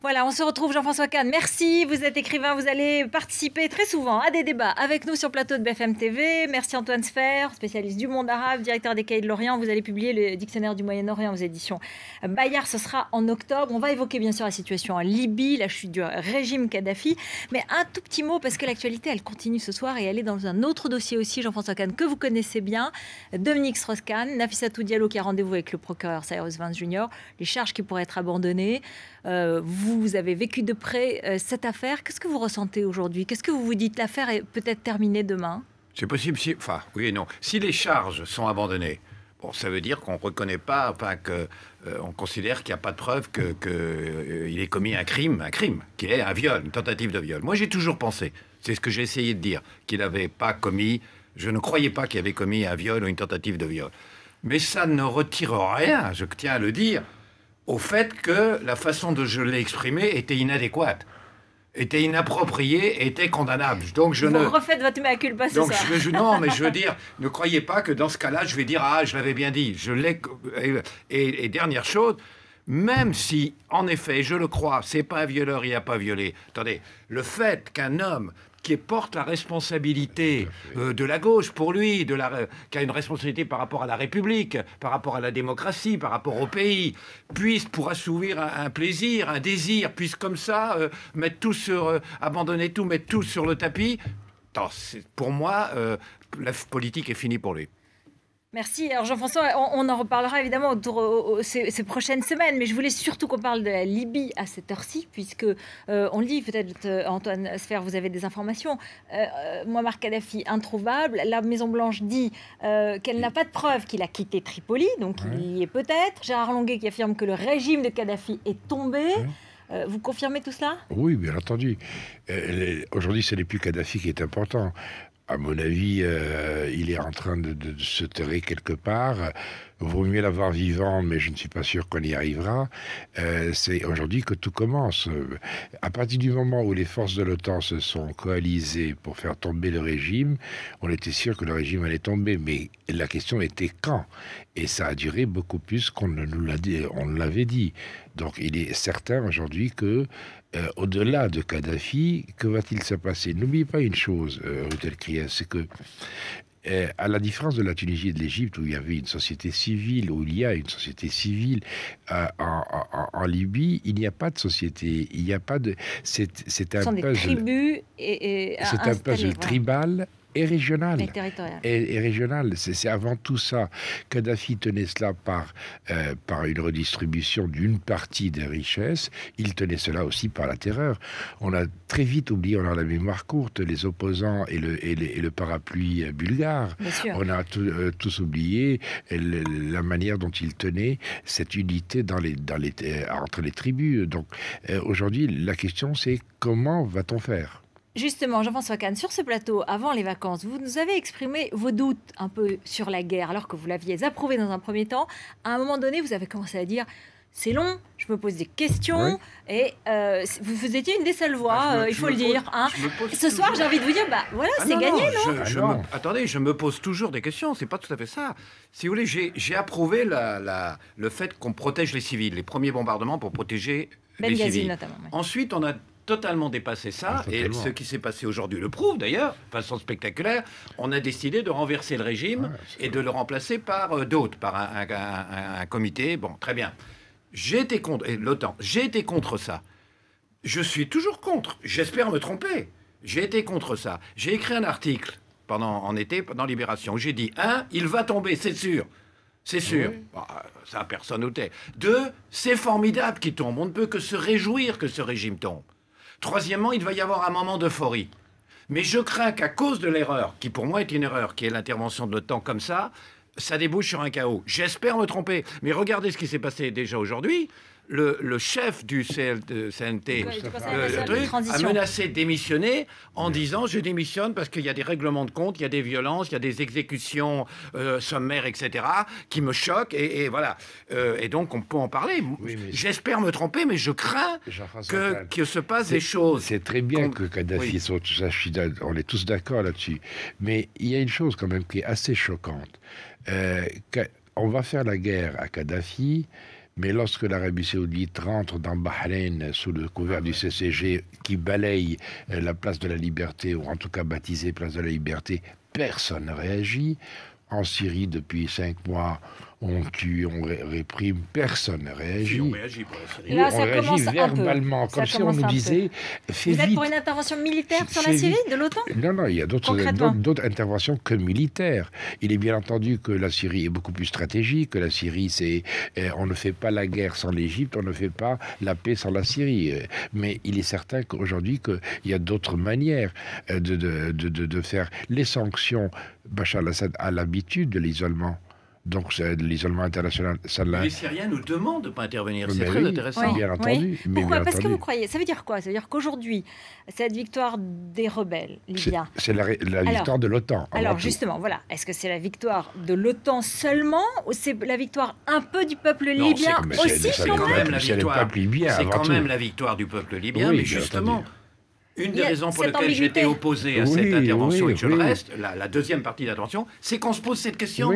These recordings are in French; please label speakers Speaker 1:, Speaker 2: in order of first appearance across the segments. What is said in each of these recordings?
Speaker 1: Voilà, on se retrouve, Jean-François Kahn. Merci, vous êtes écrivain, vous allez participer très souvent à des débats avec nous sur le plateau de BFM TV. Merci Antoine Sfer, spécialiste du monde arabe, directeur des Cahiers de l'Orient. Vous allez publier le dictionnaire du Moyen-Orient aux éditions Bayard. Ce sera en octobre. On va évoquer bien sûr la situation en Libye, la chute du régime Kadhafi. Mais un tout petit mot, parce que l'actualité, elle continue ce soir et elle est dans un autre dossier aussi, Jean-François Kahn, que vous connaissez bien. Dominique Strauss-Kahn, Nafissatou Diallo qui a rendez-vous avec le procureur Cyrus Vance Jr. Les charges qui pourraient être abandonnées. Vous avez vécu de près cette affaire. Qu'est-ce que vous ressentez aujourd'hui? Qu'est-ce que vous vous dites? L'affaire est peut-être terminée demain?
Speaker 2: C'est possible, enfin, oui et non. Si les charges sont abandonnées, bon, ça veut dire qu'on ne reconnaît pas, enfin, on considère qu'il n'y a pas de preuve qu'il ait commis un crime, qu'il est un viol, une tentative de viol. Moi, j'ai toujours pensé, c'est ce que j'ai essayé de dire, qu'il n'avait pas commis, je ne croyais pas qu'il avait commis un viol ou une tentative de viol. Mais ça ne retire rien, je tiens à le dire, au fait que la façon dont je l'ai exprimé était inadéquate, était inappropriée, était condamnable. Donc
Speaker 1: vous refaites votre mea culpa ce soir.
Speaker 2: Non, mais je veux dire, ne croyez pas que dans ce cas-là, je vais dire « Ah, je l'avais bien dit ». Et dernière chose, même si, en effet, je le crois, c'est pas un violeur, il n'a pas violé. Attendez, le fait qu'un homme qui porte la responsabilité de la gauche pour lui, qui a une responsabilité par rapport à la République, par rapport à la démocratie, par rapport au pays, puisse, pour assouvir un plaisir, un désir, puisse comme ça abandonner tout, mettre tout sur le tapis. Pour moi, la politique est finie pour lui.
Speaker 1: Merci. Alors Jean-François, on en reparlera évidemment ces prochaines semaines, mais je voulais surtout qu'on parle de la Libye à cette heure-ci, puisque on le dit, peut-être Antoine Sfer, vous avez des informations. Mouammar Kadhafi introuvable. La Maison-Blanche dit qu'elle n'a pas de preuve qu'il a quitté Tripoli, donc il y est peut-être. Gérard Longuet qui affirme que le régime de Kadhafi est tombé. Vous confirmez tout cela?
Speaker 3: Oui, bien entendu. Aujourd'hui, ce n'est plus Kadhafi qui est important. À mon avis, il est en train de se terrer quelque part. Vaut mieux l'avoir vivant, mais je ne suis pas sûr qu'on y arrivera. C'est aujourd'hui que tout commence. À partir du moment où les forces de l'OTAN se sont coalisées pour faire tomber le régime, on était sûr que le régime allait tomber. Mais la question était quand? Et ça a duré beaucoup plus qu'on ne nous l'avait dit. Donc il est certain aujourd'hui que au-delà de Kadhafi, que va-t-il se passer? N'oubliez pas une chose, Ruth Elkriès, c'est que à la différence de la Tunisie et de l'Égypte, où il y avait une société civile, où il y a une société civile, en Libye, il n'y a pas de société. Il n'y a pas de. C'est un puzzle.
Speaker 1: Des tribus
Speaker 3: c'est un puzzle tribal et régional.
Speaker 1: Et
Speaker 3: régional. C'est avant tout ça. Kadhafi tenait cela par une redistribution d'une partie des richesses. Il tenait cela aussi par la terreur. On a très vite oublié, on a la mémoire courte, les opposants et le parapluie bulgare. On a tous oublié la manière dont il tenait cette unité entre les tribus. Donc aujourd'hui, la question c'est comment va-t-on faire?
Speaker 1: Justement, Jean-François Kahn, sur ce plateau, avant les vacances, vous nous avez exprimé vos doutes un peu sur la guerre, alors que vous l'aviez approuvée dans un premier temps. À un moment donné, vous avez commencé à dire « c'est long, je me pose des questions », et vous étiez une des seules voix, il faut le dire. Ce soir, j'ai envie de vous dire, voilà, c'est gagné, non?
Speaker 2: Attendez, je me pose toujours des questions, c'est pas tout à fait ça. Si vous voulez, j'ai approuvé le fait qu'on protège les civils, les premiers bombardements pour protéger les civils.
Speaker 1: Notamment.
Speaker 2: Ensuite, on a totalement dépassé ça, et ce qui s'est passé aujourd'hui le prouve d'ailleurs, de façon spectaculaire. On a décidé de renverser le régime et de le remplacer par d'autres, par un comité. Bon, très bien. J'ai été contre l'OTAN. J'ai été contre ça. Je suis toujours contre. J'espère me tromper. J'ai été contre ça. J'ai écrit un article en été, pendant Libération, où j'ai dit 1, il va tomber, c'est sûr. C'est sûr. Ça, personne n'était. 2, c'est formidable qu'il tombe. On ne peut que se réjouir que ce régime tombe. Troisièmement, il va y avoir un moment d'euphorie. Mais je crains qu'à cause de l'erreur, qui pour moi est une erreur, qui est l'intervention de l'OTAN comme ça débouche sur un chaos. J'espère me tromper. Mais regardez ce qui s'est passé déjà aujourd'hui. Le chef du CNT a menacé de démissionner en disant « je démissionne parce qu'il y a des règlements de compte, il y a des violences, il y a des exécutions sommaires, etc. qui me choquent. » Et voilà. Et donc, on peut en parler. J'espère me tromper, mais je crains que se passent des choses.
Speaker 3: C'est très bien que Kadhafi soit tout ça. On est tous d'accord là-dessus. Mais il y a une chose quand même qui est assez choquante. On va faire la guerre à Kadhafi, Mais lorsque l'Arabie Saoudite rentre dans Bahreïn sous le couvert du CCG qui balaye la place de la Liberté, ou en tout cas baptisée place de la Liberté, personne ne réagit. En Syrie, depuis 5 mois, on tue, on réprime, personne ne réagit.
Speaker 2: Si on réagit pour la Syrie.
Speaker 1: Là,
Speaker 3: on réagit verbalement, comme si on nous disait fais
Speaker 1: Vous êtes
Speaker 3: vite.
Speaker 1: pour une intervention militaire sur la Syrie de l'OTAN?
Speaker 3: Non, il y a d'autres interventions que militaires. Il est bien entendu que la Syrie est beaucoup plus stratégique, que la Syrie, on ne fait pas la guerre sans l'Égypte, on ne fait pas la paix sans la Syrie. Mais il est certain qu'aujourd'hui, qu'il y a d'autres manières de faire les sanctions. Bachar al-Assad a l'habitude de l'isolement. Donc l'isolement international, ça l'a...
Speaker 2: Les Syriens nous demandent de ne pas intervenir. C'est très intéressant.
Speaker 3: Bien entendu.
Speaker 1: Oui. Pourquoi? Parce que vous croyez... Ça veut dire quoi? Ça veut dire qu'aujourd'hui, cette victoire des rebelles libyens...
Speaker 3: C'est la victoire de l'OTAN.
Speaker 1: Alors justement, voilà. Est-ce que c'est la victoire de l'OTAN seulement ou c'est la victoire un peu du peuple libyen aussi?
Speaker 2: C'est quand même la victoire. C'est quand même la victoire du peuple libyen, mais justement... Une des raisons pour lesquelles j'étais opposé à cette intervention et que je le reste, la deuxième partie de l'intervention, c'est qu'on se pose cette question.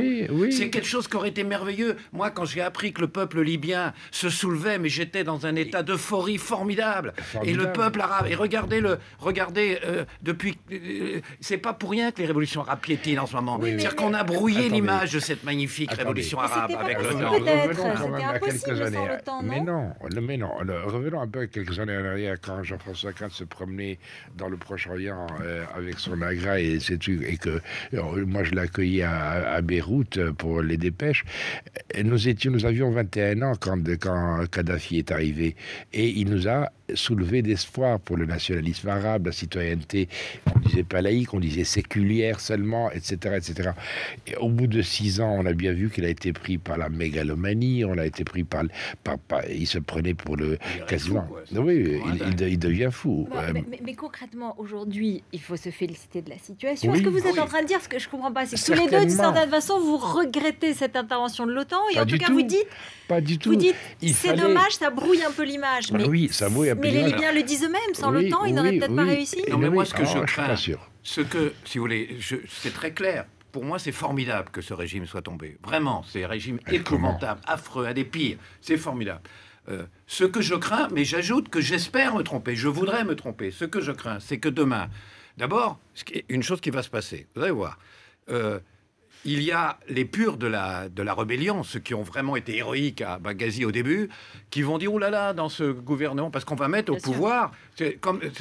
Speaker 2: C'est quelque chose qui aurait été merveilleux. Moi, quand j'ai appris que le peuple libyen se soulevait, mais j'étais dans un état d'euphorie formidable. Et le peuple arabe, et regardez, depuis... c'est pas pour rien que les révolutions arabes piétinent en ce moment. C'est-à-dire qu'on a brouillé l'image de cette magnifique révolution arabe avec le temps.
Speaker 1: C'était impossible sans le temps, non?
Speaker 3: Mais non. Revenons un peu à quelques années en arrière, quand Jean-François Kahn se promenait dans le Proche-Orient avec son Agra et que moi je l'ai accueilli à Beyrouth pour les dépêches. Nous avions 21 ans quand Kadhafi est arrivé et il nous a soulevé d'espoir pour le nationalisme arabe, la citoyenneté. On disait pas laïque, on disait séculière seulement, etc., etc. Et au bout de 6 ans, on a bien vu qu'il a été pris par la mégalomanie, on a été pris par il se prenait pour le quasiment. Oui, il devient fou.
Speaker 1: Mais concrètement, aujourd'hui, il faut se féliciter de la situation. Est-ce que vous êtes en train de dire ce que je comprends pas, c'est que tous les deux, d'une certaine façon, vous regrettez cette intervention de l'OTAN et en tout cas, vous dites.
Speaker 3: Pas du tout.
Speaker 1: Vous dites, c'est dommage, ça brouille un peu l'image.
Speaker 3: Oui, ça brouille un peu
Speaker 1: l'image. Mais les Libyens le disent eux-mêmes, sans l'OTAN, ils n'auraient peut-être pas réussi.
Speaker 2: Non, mais moi, ce que je crains,
Speaker 3: si
Speaker 2: vous voulez, c'est très clair. Pour moi, c'est formidable que ce régime soit tombé. Vraiment, c'est un régime épouvantable, affreux, un des pires. C'est formidable. Ce que je crains, mais j'ajoute que j'espère me tromper, je voudrais me tromper. Ce que je crains, c'est que demain, d'abord, une chose qui va se passer, vous allez voir. Il y a les purs de la rébellion, ceux qui ont vraiment été héroïques à Benghazi au début, qui vont dire « Oh là là, dans ce gouvernement, parce qu'on va mettre au pouvoir... »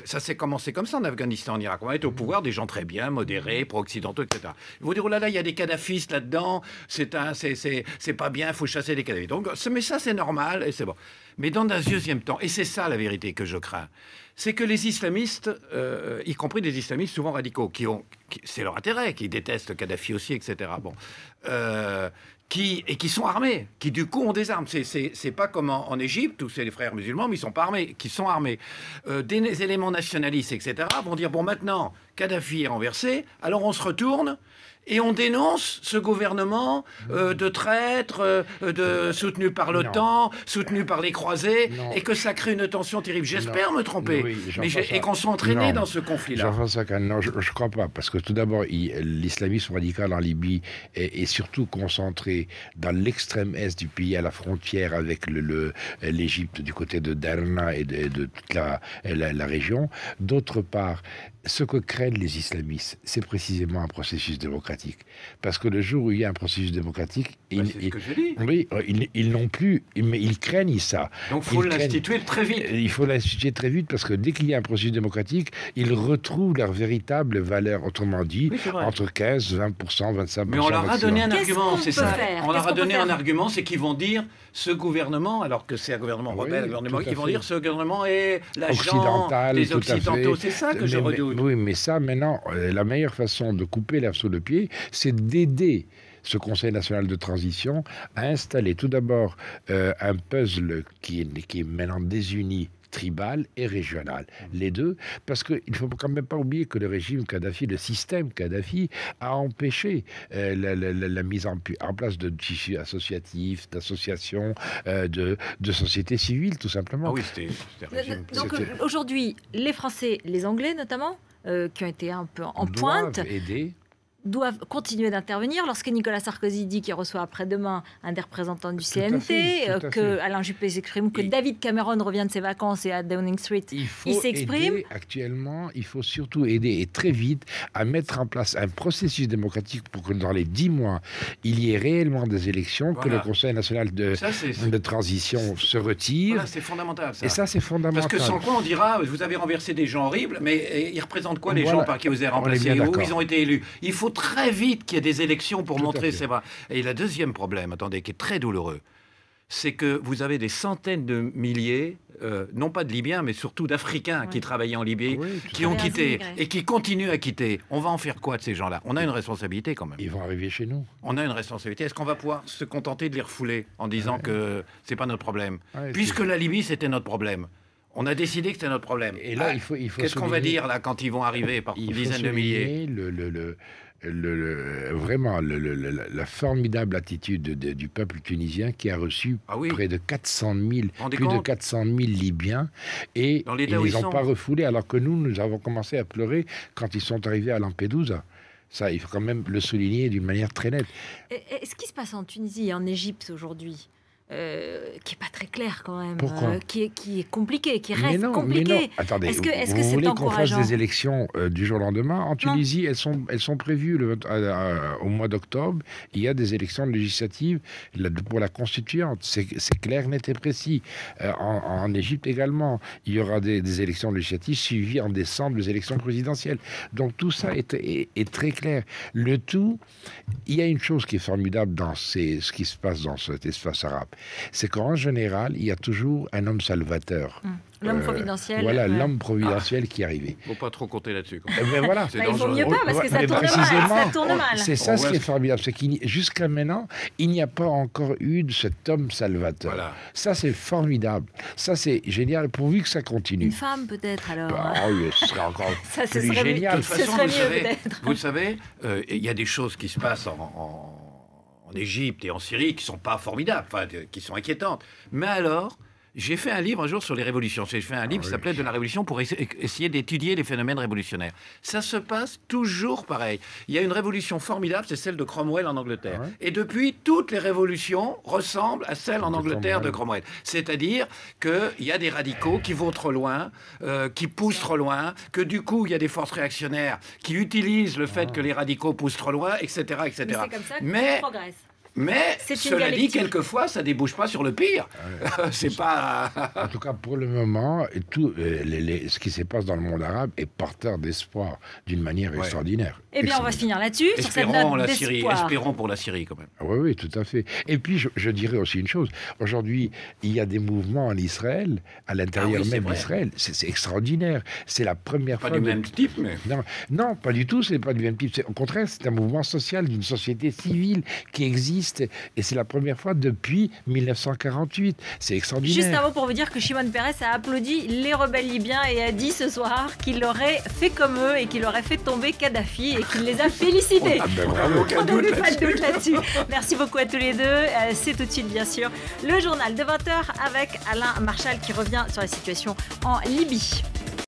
Speaker 2: Ça s'est commencé comme ça en Afghanistan, en Irak. On va mettre au pouvoir des gens très bien, modérés, pro-occidentaux, etc. Ils vont dire « Oh là là, il y a des kadhafistes là-dedans, c'est pas bien, il faut chasser les kadhafistes. » Donc, mais ça, c'est normal, et c'est bon. Mais dans un deuxième temps, et c'est ça la vérité que je crains, c'est que les islamistes, y compris des islamistes souvent radicaux, c'est leur intérêt, qui détestent Kadhafi aussi, etc. Bon, qui sont armés, qui du coup ont des armes. C'est pas comme en Égypte où c'est les frères musulmans, mais ils sont pas armés, qui sont armés. Des éléments nationalistes, etc. vont dire bon, maintenant Kadhafi est renversé, alors on se retourne. Et on dénonce ce gouvernement de traîtres, soutenu par l'OTAN, soutenu par les croisés, et que ça crée une tension terrible. J'espère me tromper, et qu'on soit entraîné dans ce conflit-là.
Speaker 3: Jean-François Kahn, non, je ne crois pas, parce que tout d'abord, l'islamisme radical en Libye est surtout concentré dans l'extrême est du pays, à la frontière avec l'Égypte, du côté de Derna et de toute la région. D'autre part, ce que craignent les islamistes, c'est précisément un processus démocratique. Parce que le jour où il y a un processus démocratique,
Speaker 2: c'est ce que je dis.
Speaker 3: Oui, ils n'ont plus, mais ils craignent ça.
Speaker 2: Donc il faut l'instituer très vite.
Speaker 3: Il faut l'instituer très vite parce que dès qu'il y a un processus démocratique, ils retrouvent leur véritable valeur. Autrement dit, entre 15, 20%, 25%.
Speaker 2: Mais on leur a donné un argument, c'est ça.
Speaker 1: On
Speaker 2: leur a donné un argument, c'est qu'ils vont dire ce gouvernement, alors que c'est un gouvernement rebelle, ils vont dire ce gouvernement est l'agent des Occidentaux. C'est ça que je redoute.
Speaker 3: Oui, mais ça, maintenant, la meilleure façon de couper l'herbe sous le pied, c'est d'aider ce Conseil national de transition à installer tout d'abord un puzzle qui est maintenant désuni, tribal et régional. Les deux, parce qu'il ne faut quand même pas oublier que le régime Kadhafi, le système Kadhafi, a empêché la mise en place de tissus associatifs, d'associations, de sociétés civiles, tout simplement.
Speaker 2: Ah oui, c'était un régime...
Speaker 1: Donc aujourd'hui, les Français, les Anglais notamment, qui ont été un peu en pointe...
Speaker 3: doivent aider.
Speaker 1: doivent continuer d'intervenir. Lorsque Nicolas Sarkozy dit qu'il reçoit après-demain un des représentants du CNT, que Alain Juppé s'exprime, que David Cameron revient de ses vacances et à Downing Street, il s'exprime.
Speaker 3: Actuellement, il faut surtout aider, et très vite, à mettre en place un processus démocratique pour que dans les 10 mois, il y ait réellement des élections, que le Conseil national de transition se retire.
Speaker 2: Voilà, c'est fondamental, ça.
Speaker 3: Et ça, c'est fondamental.
Speaker 2: Parce que sans quoi, on dira, vous avez renversé des gens horribles, mais ils représentent quoi, les gens par qui vous avez remplacé, où ils ont été élus? Il faut très vite qu'il y ait des élections pour montrer c'est vrai. Et le deuxième problème, attendez, qui est très douloureux, c'est que vous avez des centaines de milliers, non pas de Libyens, mais surtout d'Africains qui travaillaient en Libye, qui ont quitté et qui continuent à quitter. On va en faire quoi de ces gens-là? On a une responsabilité quand même.
Speaker 3: Ils vont arriver chez nous.
Speaker 2: On a une responsabilité. Est-ce qu'on va pouvoir se contenter de les refouler en disant que c'est pas notre problème? Puisque la Libye, c'était notre problème. On a décidé que c'était notre problème.
Speaker 3: Et là, il faut
Speaker 2: qu'est-ce qu'on va dire là quand ils vont arriver par dizaines de milliers?
Speaker 3: Vraiment la formidable attitude du peuple tunisien qui a reçu près de 400 000, plus de 400 000 Libyens, et ils ne les ont pas refoulés, alors que nous avons commencé à pleurer quand ils sont arrivés à Lampedusa. Ça, il faut quand même le souligner d'une manière très nette.
Speaker 1: Ce qui se passe en Tunisie et en Égypte aujourd'hui, qui n'est pas très clair quand même, qui est compliqué, qui reste compliqué.
Speaker 3: Mais non. Attendez, est-ce que vous voulez qu'on fasse des élections du jour au lendemain? En Tunisie, elles sont prévues au mois d'octobre. Il y a des élections législatives pour la constituante. C'est clair, net et précis. En Égypte également, il y aura des élections législatives suivies en décembre des élections présidentielles. Donc tout ça est très clair. Le tout, il y a une chose qui est formidable dans ce qui se passe dans cet espace arabe. C'est qu'en général, il y a toujours un homme salvateur.
Speaker 1: L'homme providentiel.
Speaker 3: Voilà, l'homme providentiel qui est arrivé.
Speaker 2: Il ne faut pas trop compter là-dessus.
Speaker 3: Mais voilà.
Speaker 1: Il vaut mieux pas, parce que ça tourne mal.
Speaker 3: C'est ça ce qui est formidable. C'est jusqu'à maintenant, il n'y a pas encore eu de cet homme salvateur. Voilà. Ça, c'est formidable. Ça, c'est génial, pourvu que ça continue.
Speaker 1: Une femme, peut-être, alors.
Speaker 3: Ce serait encore plus génial.
Speaker 2: De toute façon, vous savez, il y a des choses qui se passent en Égypte et en Syrie qui ne sont pas formidables, qui sont inquiétantes. Mais alors, j'ai fait un livre un jour sur les révolutions. J'ai fait un livre qui s'appelait « De la révolution » pour essayer d'étudier les phénomènes révolutionnaires. Ça se passe toujours pareil. Il y a une révolution formidable, c'est celle de Cromwell en Angleterre. Et depuis, toutes les révolutions ressemblent à celle en Angleterre de Cromwell. C'est-à-dire qu'il y a des radicaux qui vont trop loin, qui poussent trop loin, que du coup, il y a des forces réactionnaires qui utilisent le fait que les radicaux poussent trop loin, etc. etc.
Speaker 1: Mais c'est comme ça qu'on progresse.
Speaker 2: Mais cela dit, quelquefois, ça débouche pas sur le pire. C'est pas.
Speaker 3: En tout cas, pour le moment, ce qui se passe dans le monde arabe est porteur d'espoir d'une manière extraordinaire.
Speaker 1: Eh bien, on va se finir là-dessus.
Speaker 2: Espérons pour la Syrie, quand même.
Speaker 3: Oui, tout à fait. Et puis, je dirais aussi une chose. Aujourd'hui, il y a des mouvements en Israël, à l'intérieur même d'Israël. C'est extraordinaire. C'est la première fois.
Speaker 2: Pas du même type, mais.
Speaker 3: Non, pas du tout. C'est pas du même type. Au contraire, c'est un mouvement social d'une société civile qui existe. Et c'est la première fois depuis 1948. C'est extraordinaire.
Speaker 1: Juste un mot pour vous dire que Shimon Peres a applaudi les rebelles libyens et a dit ce soir qu'il aurait fait comme eux et qu'il aurait fait tomber Kadhafi et qu'il les a félicités. On n'avait pas de doute là-dessus. Merci beaucoup à tous les deux. C'est tout de suite, bien sûr, le journal de 20h avec Alain Marchal qui revient sur la situation en Libye.